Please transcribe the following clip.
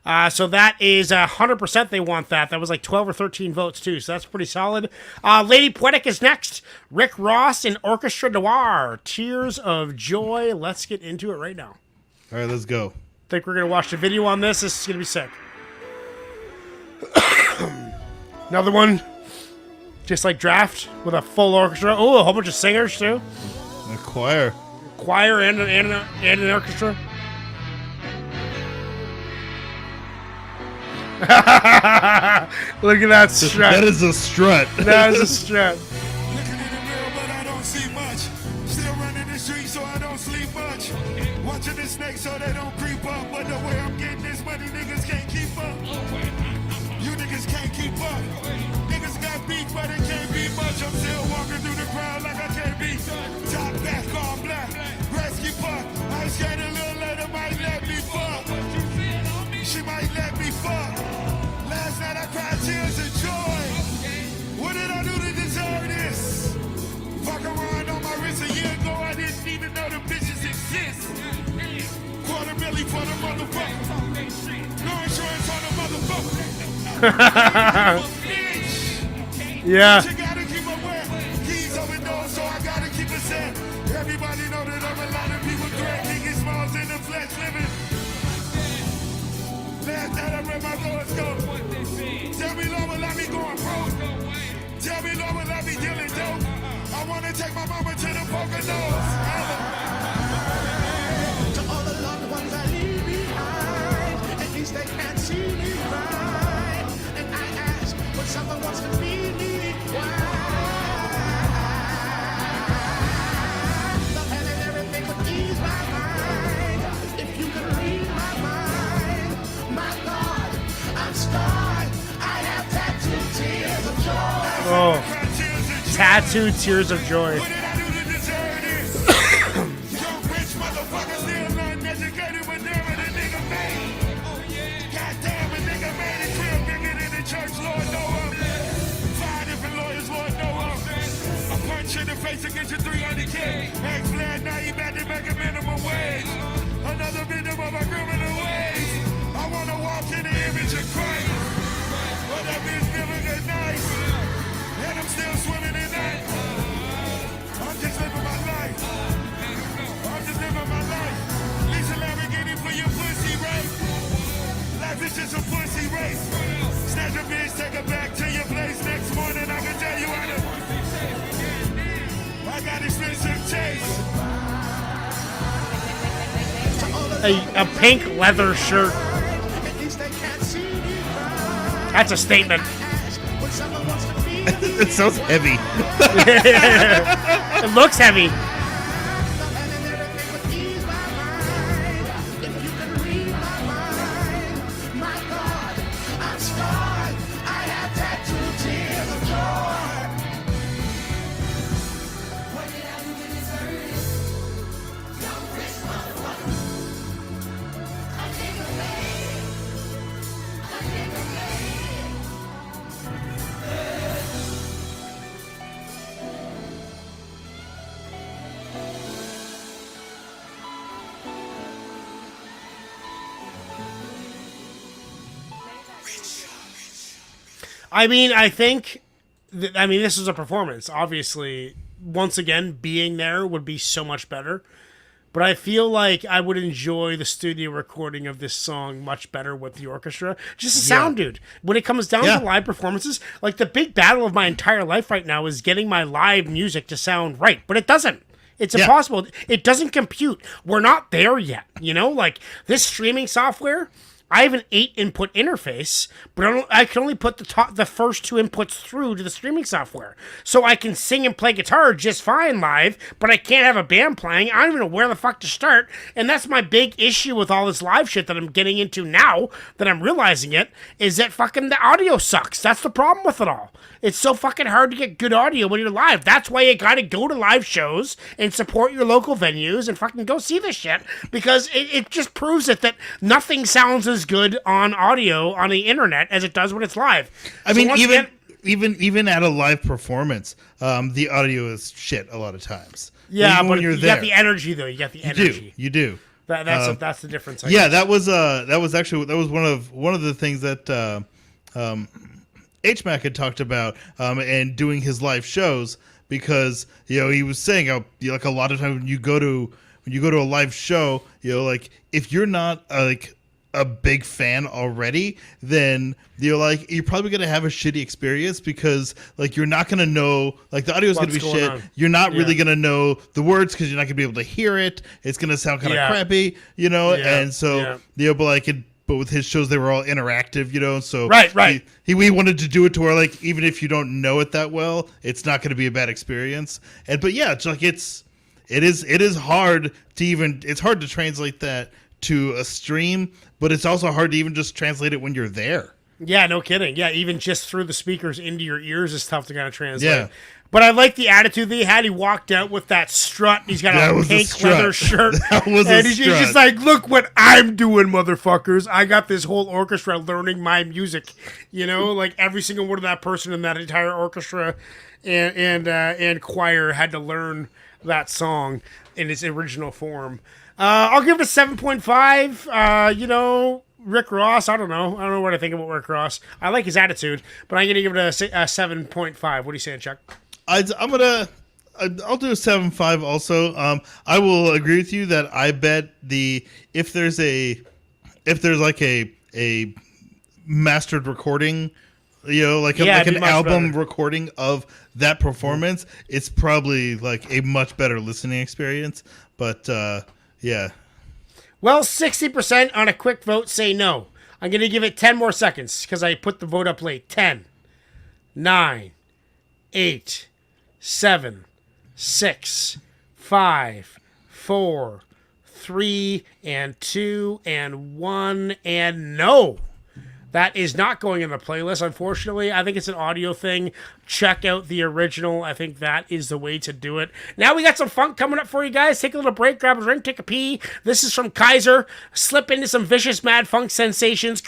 So that is 100% they want that. That was like 12 or 13 votes too, so that's pretty solid. Lady Poetic is next. Rick Ross and Orchestra Noir. Tears of Joy. Let's get into it right now. All right, let's go. Think we're going to watch the video on this. This is going to be sick. Another one. Just like Draft with a full orchestra. Oh, a whole bunch of singers too. A choir. Choir and an orchestra. Look at that strut. That is a strut. That is a strut. Looking in the mirror, but I don't see much. Still running the streets, so I don't sleep much. Watching the snakes so they don't creep up. But the way I'm getting this money, niggas can't keep up. You niggas can't keep up. Niggas got beat, but it can't be much. I'm still walking through the crowd like I can't be. Top back, all black. Rescue puck. I was scared a little later, might let me fuck. She might let me fuck. Last night I cried tears of joy. What did I do to deserve this? Fuck around on my wrist a year ago, I didn't even know the bitches exist. $250,000 for the motherfucker. No insurance on the motherfucker. Bitch. Yeah. You gotta keep aware. Keys open doors, so I gotta keep it set. Everybody know that I'm a lot of people threat. Niggas smalls in the flesh living. Last night I read my horoscope. Tell me, Lord, will I be going broke? Tell me, Lord, will I be dealing dope? I wanna take my mama to the Poconos. To all the loved ones I leave behind, at least they can't see me cry. And I ask when someone wants to be me, why? The pen and everything would ease my mind. If you could read my mind, my God, I'm scarred. I have tattooed tears of joy. Oh. Tattooed Tears of Joy. What did I do to deserve this? Young rich motherfucker still uneducated, but never the nigga made. Goddamn, a nigga made it clear, bigger than the church, Lord know of. 5 different lawyers, Lord know of. A punch in the face against your 300K. Ex-flat, now you back to make a minimum wage. Another victim of my criminal ways. I wanna walk in the image of Christ. But that bitch feeling good nice. And I'm still swimming in that. I'm just living my life. I'm just living my life. Lease a Lamborghini for your pussy, right? Life is just a pussy race. Snatch a bitch, take her back to your place. Next morning, I can tell you how to. I got expensive taste. A pink leather shirt. At least they can't see me cry. That's a statement. When someone wants to be It sounds heavy. It looks heavy. and then everything would ease my mind. If you could read my mind, my God, I'm scarred. I have tattooed tears of joy. What did I do to deserve this? Young rich motherfucker. I take a man. I take a man. I mean, I think, this is a performance. Obviously, once again, being there would be so much better. But I feel like I would enjoy the studio recording of this song much better with the orchestra. Just a sound, dude. When it comes down to live performances, like the big battle of my entire life right now is getting my live music to sound right. But it doesn't. It's impossible. It doesn't compute. We're not there yet. You know, like this streaming software, I have an 8-input interface, but I can only put the first 2 inputs through to the streaming software. So I can sing and play guitar just fine live, but I can't have a band playing. I don't even know where the fuck to start. And that's my big issue with all this live shit that I'm getting into now that I'm realizing it, is that fucking the audio sucks. That's the problem with it all. It's so fucking hard to get good audio when you're live. That's why you gotta go to live shows and support your local venues and fucking go see this shit, because it just proves it that nothing sounds as good on audio on the internet as it does when it's live. I mean, even at a live performance, the audio is shit a lot of times. Yeah, even but when you're you there, got the energy though. You got the energy. You do. That's the difference. Yeah, that was one of the things that HMAC had talked about and doing his live shows, because he was saying how like a lot of times when you go to a live show, like if you're not a big fan already, then you're probably gonna have a shitty experience, because like you're not gonna know, like the audio's gonna be shit. On. You're not really gonna know the words because you're not gonna be able to hear it. It's gonna sound kind of crappy, and so but with his shows, they were all interactive, and so right. We wanted to do it to where like even if you don't know it that well, it's not going to be a bad experience. But yeah, it's like it is hard to translate that to a stream, but it's also hard to even just translate it when you're there. Yeah, no kidding. Yeah, even just through the speakers into your ears is tough to kind of translate. Yeah. But I like the attitude that he had. He walked out with that strut. He's got a pink leather shirt. And he's just like, look what I'm doing, motherfuckers. I got this whole orchestra learning my music. Like every single one of that person in that entire orchestra and choir had to learn that song in its original form. I'll give it a 7.5. Rick Ross, I don't know what I think about Rick Ross. I like his attitude, but I'm going to give it a 7.5. What are you saying, Chuck? I'll do a 7.5 also. I will agree with you that I bet if there's like a mastered recording, like an album recording of that performance, it's probably like a much better listening experience. But yeah. Well, 60% on a quick vote say no. I'm going to give it 10 more seconds because I put the vote up late. 10, 9, 8, 7, 6, 5, 4, 3, and 2, and 1, and no. That is not going in the playlist, unfortunately. I think it's an audio thing. Check out the original. I think that is the way to do it. Now we got some funk coming up for you guys. Take a little break, grab a drink, take a pee. This is from Kaiser. Slip into some vicious mad funk sensations.